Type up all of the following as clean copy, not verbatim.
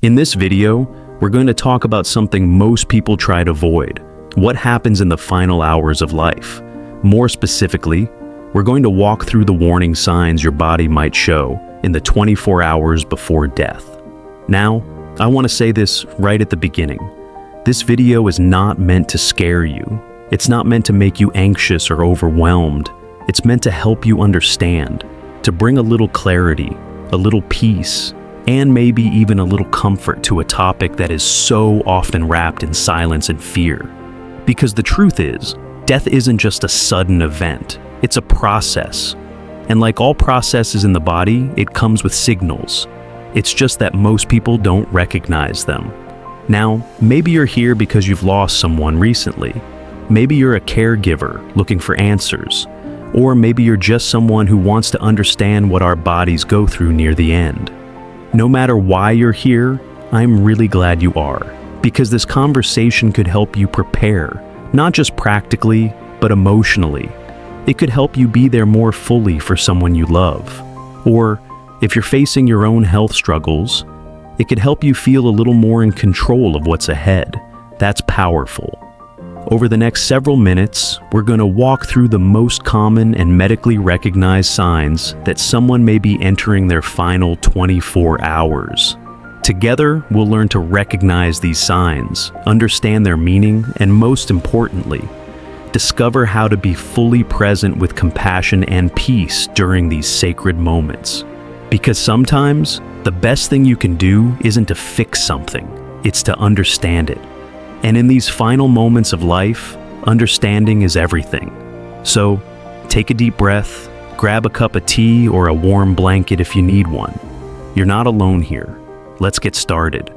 In this video, we're going to talk about something most people try to avoid: what happens in the final hours of life. More specifically, we're going to walk through the warning signs your body might show in the 24 hours before death. Now, I want to say this right at the beginning. This video is not meant to scare you. It's not meant to make you anxious or overwhelmed. It's meant to help you understand, to bring a little clarity, a little peace, and maybe even a little comfort to a topic that is so often wrapped in silence and fear. Because the truth is, death isn't just a sudden event, it's a process. And like all processes in the body, it comes with signals. It's just that most people don't recognize them. Now, maybe you're here because you've lost someone recently. Maybe you're a caregiver looking for answers. Or maybe you're just someone who wants to understand what our bodies go through near the end. No matter why you're here, I'm really glad you are, because this conversation could help you prepare, not just practically, but emotionally. It could help you be there more fully for someone you love. Or, if you're facing your own health struggles, it could help you feel a little more in control of what's ahead. That's powerful. Over the next several minutes, we're going to walk through the most common and medically recognized signs that someone may be entering their final 24 hours. Together, we'll learn to recognize these signs, understand their meaning, and most importantly, discover how to be fully present with compassion and peace during these sacred moments. Because sometimes, the best thing you can do isn't to fix something, it's to understand it. And in these final moments of life, understanding is everything. So, take a deep breath, grab a cup of tea or a warm blanket if you need one. You're not alone here. Let's get started.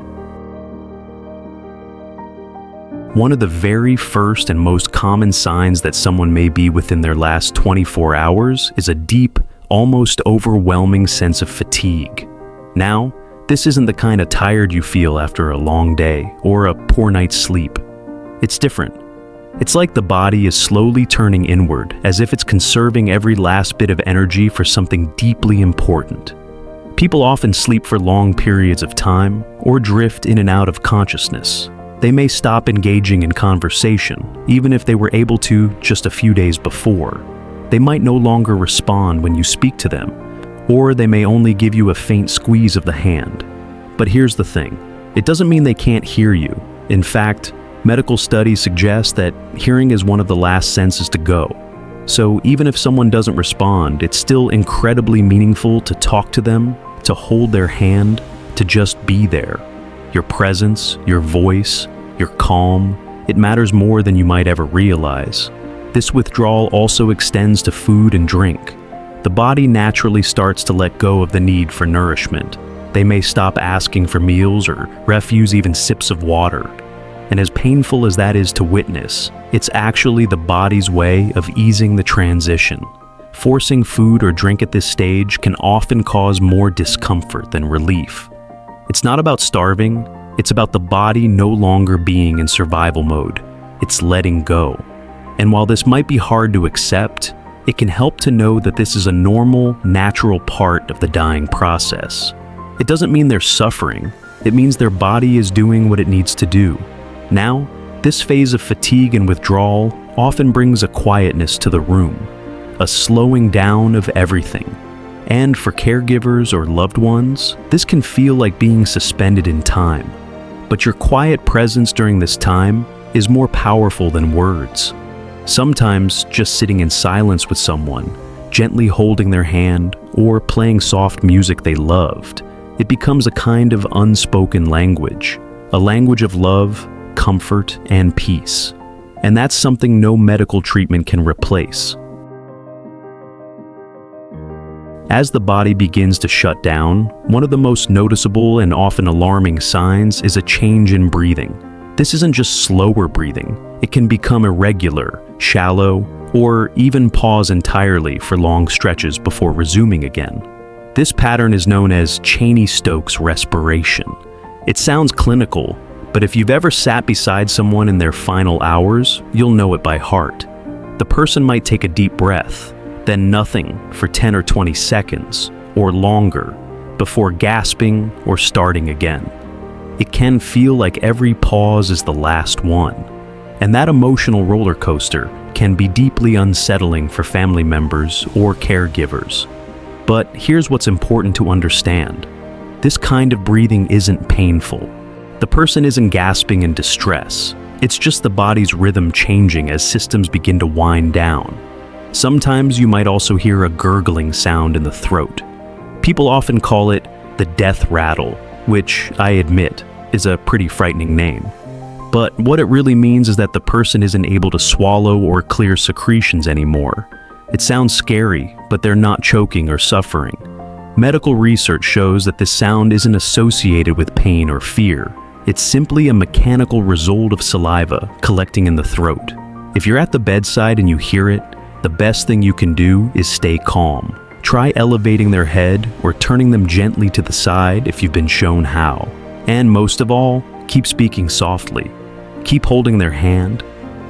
One of the very first and most common signs that someone may be within their last 24 hours is a deep, almost overwhelming sense of fatigue. Now, this isn't the kind of tired you feel after a long day or a poor night's sleep. It's different. It's like the body is slowly turning inward, as if it's conserving every last bit of energy for something deeply important. People often sleep for long periods of time or drift in and out of consciousness. They may stop engaging in conversation, even if they were able to just a few days before. They might no longer respond when you speak to them, or they may only give you a faint squeeze of the hand. But here's the thing, it doesn't mean they can't hear you. In fact, medical studies suggest that hearing is one of the last senses to go. So even if someone doesn't respond, it's still incredibly meaningful to talk to them, to hold their hand, to just be there. Your presence, your voice, your calm, it matters more than you might ever realize. This withdrawal also extends to food and drink. The body naturally starts to let go of the need for nourishment. They may stop asking for meals or refuse even sips of water. And as painful as that is to witness, it's actually the body's way of easing the transition. Forcing food or drink at this stage can often cause more discomfort than relief. It's not about starving, it's about the body no longer being in survival mode. It's letting go. And while this might be hard to accept, it can help to know that this is a normal, natural part of the dying process. It doesn't mean they're suffering, it means their body is doing what it needs to do. Now, this phase of fatigue and withdrawal often brings a quietness to the room, a slowing down of everything. And for caregivers or loved ones, this can feel like being suspended in time. But your quiet presence during this time is more powerful than words. Sometimes just sitting in silence with someone, gently holding their hand, or playing soft music they loved, it becomes a kind of unspoken language, a language of love, comfort, and peace. And that's something no medical treatment can replace. As the body begins to shut down, one of the most noticeable and often alarming signs is a change in breathing. This isn't just slower breathing. It can become irregular, shallow, or even pause entirely for long stretches before resuming again. This pattern is known as Cheney-Stokes respiration. It sounds clinical, but if you've ever sat beside someone in their final hours, you'll know it by heart. The person might take a deep breath, then nothing for 10 or 20 seconds, or longer, before gasping or starting again. it can feel like every pause is the last one. And that emotional roller coaster can be deeply unsettling for family members or caregivers. But here's what's important to understand. This kind of breathing isn't painful. The person isn't gasping in distress. It's just the body's rhythm changing as systems begin to wind down. Sometimes you might also hear a gurgling sound in the throat. People often call it the death rattle, which, I admit, is a pretty frightening name. But what it really means is that the person isn't able to swallow or clear secretions anymore. It sounds scary, but they're not choking or suffering. Medical research shows that this sound isn't associated with pain or fear. It's simply a mechanical result of saliva collecting in the throat. If you're at the bedside and you hear it, the best thing you can do is stay calm. Try elevating their head or turning them gently to the side if you've been shown how. And most of all, keep speaking softly. Keep holding their hand.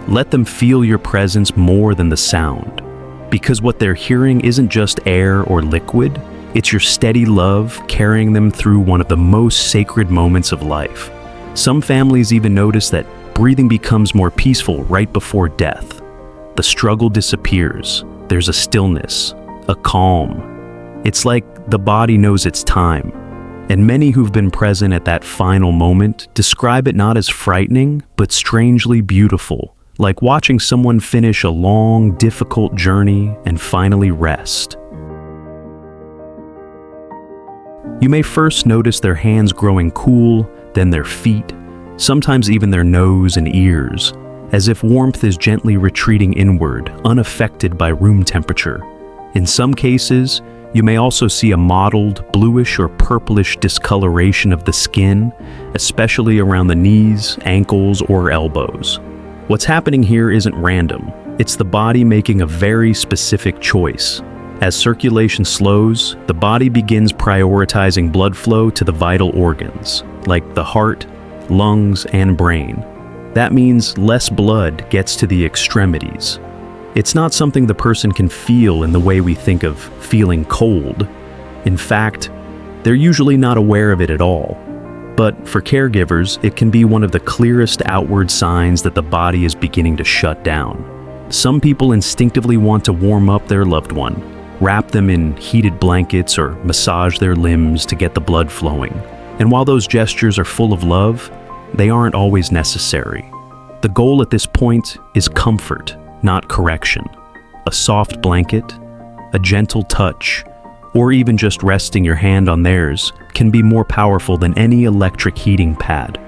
Let them feel your presence more than the sound. Because what they're hearing isn't just air or liquid, it's your steady love carrying them through one of the most sacred moments of life. Some families even notice that breathing becomes more peaceful right before death. The struggle disappears. There's a stillness, a calm. It's like the body knows its time. And many who've been present at that final moment describe it not as frightening, but strangely beautiful, like watching someone finish a long, difficult journey and finally rest. You may first notice their hands growing cool, then their feet, sometimes even their nose and ears, as if warmth is gently retreating inward, unaffected by room temperature. In some cases, you may also see a mottled, bluish or purplish discoloration of the skin, especially around the knees, ankles, or elbows. What's happening here isn't random. It's the body making a very specific choice. As circulation slows, the body begins prioritizing blood flow to the vital organs, like the heart, lungs, and brain. That means less blood gets to the extremities. It's not something the person can feel in the way we think of feeling cold. In fact, they're usually not aware of it at all. But for caregivers, it can be one of the clearest outward signs that the body is beginning to shut down. Some people instinctively want to warm up their loved one, wrap them in heated blankets or massage their limbs to get the blood flowing. And while those gestures are full of love, they aren't always necessary. The goal at this point is comfort, not correction. A soft blanket, a gentle touch, or even just resting your hand on theirs can be more powerful than any electric heating pad.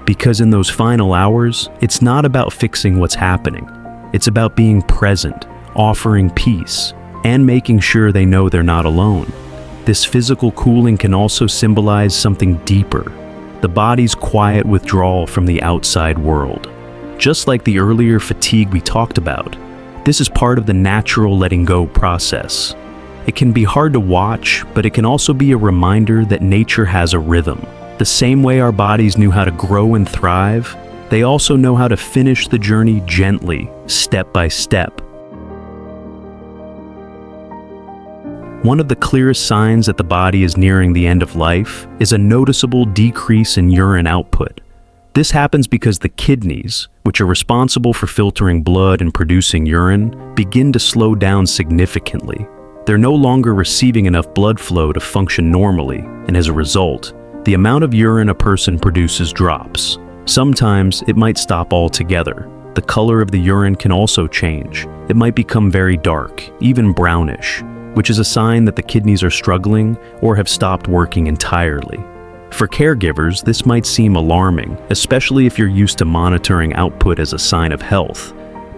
Because in those final hours, it's not about fixing what's happening. It's about being present, offering peace, and making sure they know they're not alone. This physical cooling can also symbolize something deeper, the body's quiet withdrawal from the outside world. Just like the earlier fatigue we talked about, this is part of the natural letting go process. It can be hard to watch, but it can also be a reminder that nature has a rhythm. The same way our bodies knew how to grow and thrive, they also know how to finish the journey gently, step by step. One of the clearest signs that the body is nearing the end of life is a noticeable decrease in urine output. This happens because the kidneys, which are responsible for filtering blood and producing urine, begin to slow down significantly. They're no longer receiving enough blood flow to function normally, and as a result, the amount of urine a person produces drops. Sometimes it might stop altogether. The color of the urine can also change. It might become very dark, even brownish, which is a sign that the kidneys are struggling or have stopped working entirely. For caregivers, this might seem alarming, especially if you're used to monitoring output as a sign of health.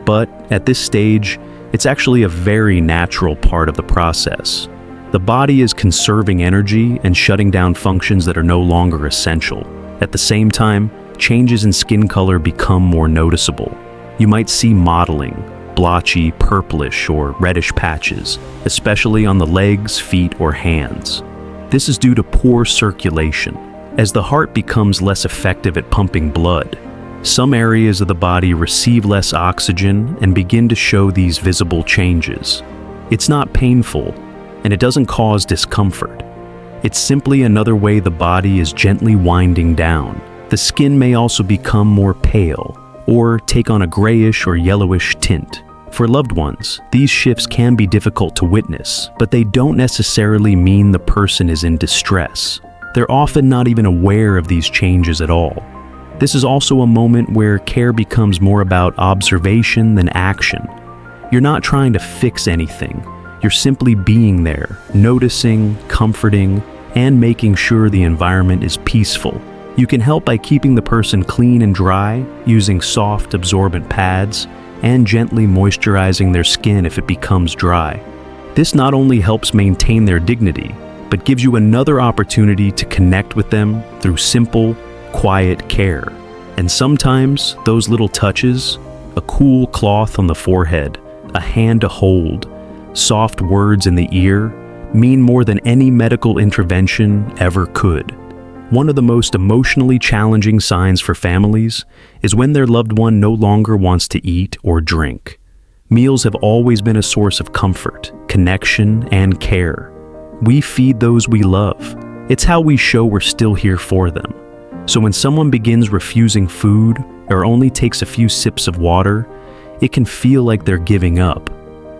But at this stage, it's actually a very natural part of the process. The body is conserving energy and shutting down functions that are no longer essential. At the same time, changes in skin color become more noticeable. You might see mottling, blotchy, purplish, or reddish patches, especially on the legs, feet, or hands. This is due to poor circulation. As the heart becomes less effective at pumping blood, some areas of the body receive less oxygen and begin to show these visible changes. It's not painful, and it doesn't cause discomfort. It's simply another way the body is gently winding down. The skin may also become more pale or take on a grayish or yellowish tint. For loved ones, these shifts can be difficult to witness, but they don't necessarily mean the person is in distress. They're often not even aware of these changes at all. This is also a moment where care becomes more about observation than action. You're not trying to fix anything. You're simply being there, noticing, comforting, and making sure the environment is peaceful. You can help by keeping the person clean and dry, using soft, absorbent pads, and gently moisturizing their skin if it becomes dry. This not only helps maintain their dignity, but gives you another opportunity to connect with them through simple, quiet care. And sometimes those little touches, a cool cloth on the forehead, a hand to hold, soft words in the ear, mean more than any medical intervention ever could. One of the most emotionally challenging signs for families is when their loved one no longer wants to eat or drink. Meals have always been a source of comfort, connection, and care. We feed those we love. It's how we show we're still here for them. So when someone begins refusing food or only takes a few sips of water, it can feel like they're giving up.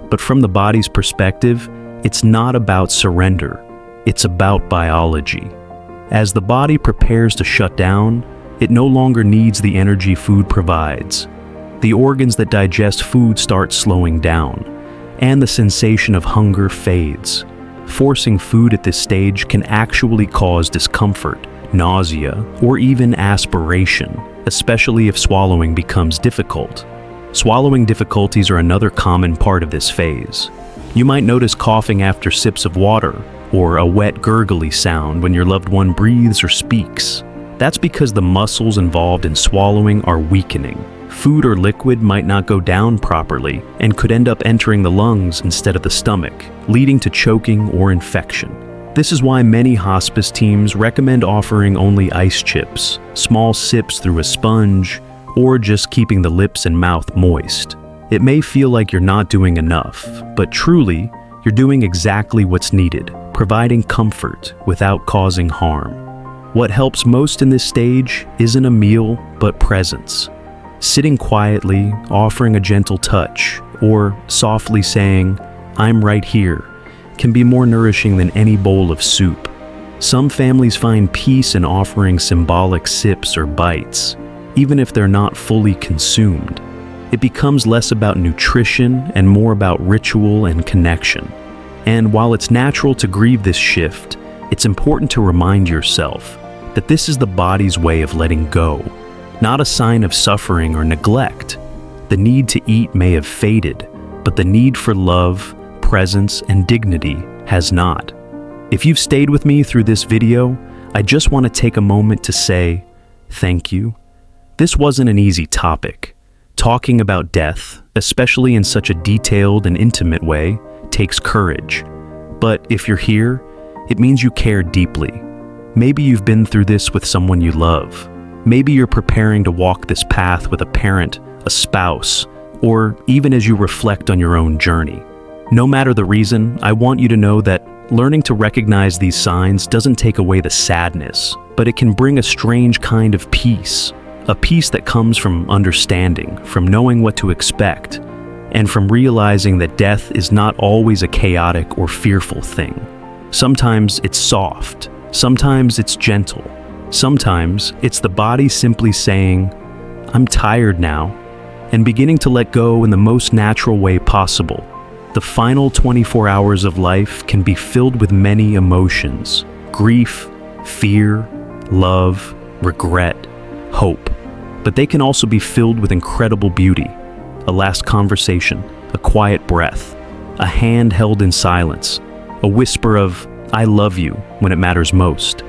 But from the body's perspective, it's not about surrender. It's about biology. As the body prepares to shut down, it no longer needs the energy food provides. The organs that digest food start slowing down, and the sensation of hunger fades. Forcing food at this stage can actually cause discomfort, nausea, or even aspiration, especially if swallowing becomes difficult. Swallowing difficulties are another common part of this phase. You might notice coughing after sips of water, or a wet gurgly sound when your loved one breathes or speaks. That's because the muscles involved in swallowing are weakening. Food or liquid might not go down properly and could end up entering the lungs instead of the stomach, leading to choking or infection. This is why many hospice teams recommend offering only ice chips, small sips through a sponge, or just keeping the lips and mouth moist. It may feel like you're not doing enough, but truly, you're doing exactly what's needed, providing comfort without causing harm. What helps most in this stage isn't a meal, but presence. Sitting quietly, offering a gentle touch, or softly saying, "I'm right here," can be more nourishing than any bowl of soup. Some families find peace in offering symbolic sips or bites, even if they're not fully consumed. It becomes less about nutrition and more about ritual and connection. And while it's natural to grieve this shift, it's important to remind yourself that this is the body's way of letting go, not a sign of suffering or neglect. The need to eat may have faded, but the need for love, presence, and dignity has not. If you've stayed with me through this video, I just want to take a moment to say thank you. This wasn't an easy topic. Talking about death, especially in such a detailed and intimate way, takes courage. But if you're here, it means you care deeply. Maybe you've been through this with someone you love. Maybe you're preparing to walk this path with a parent, a spouse, or even as you reflect on your own journey. No matter the reason, I want you to know that learning to recognize these signs doesn't take away the sadness, but it can bring a strange kind of peace. A peace that comes from understanding, from knowing what to expect, and from realizing that death is not always a chaotic or fearful thing. Sometimes it's soft, sometimes it's gentle, sometimes it's the body simply saying, "I'm tired now," and beginning to let go in the most natural way possible. The final 24 hours of life can be filled with many emotions: grief, fear, love, regret, hope. But they can also be filled with incredible beauty. A last conversation, a quiet breath, a hand held in silence, a whisper of, "I love you," when it matters most.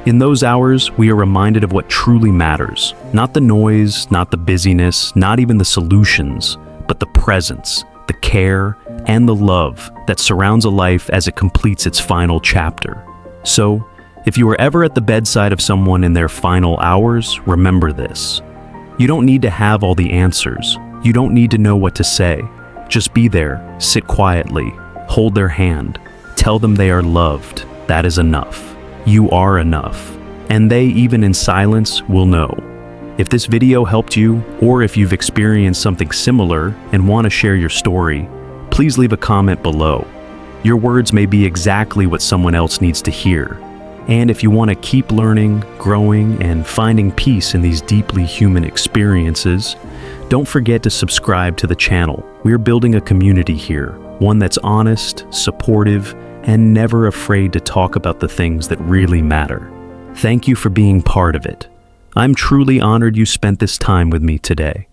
In those hours, we are reminded of what truly matters. Not the noise, not the busyness, not even the solutions, but the presence, the care, and the love that surrounds a life as it completes its final chapter. So, if you are ever at the bedside of someone in their final hours, remember this. You don't need to have all the answers. You don't need to know what to say. Just be there, sit quietly, hold their hand, tell them they are loved. That is enough. You are enough. And they, even in silence, will know. If this video helped you, or if you've experienced something similar and want to share your story, please leave a comment below. Your words may be exactly what someone else needs to hear. And if you want to keep learning, growing, and finding peace in these deeply human experiences, don't forget to subscribe to the channel. We're building a community here, one that's honest, supportive, and never afraid to talk about the things that really matter. Thank you for being part of it. I'm truly honored you spent this time with me today.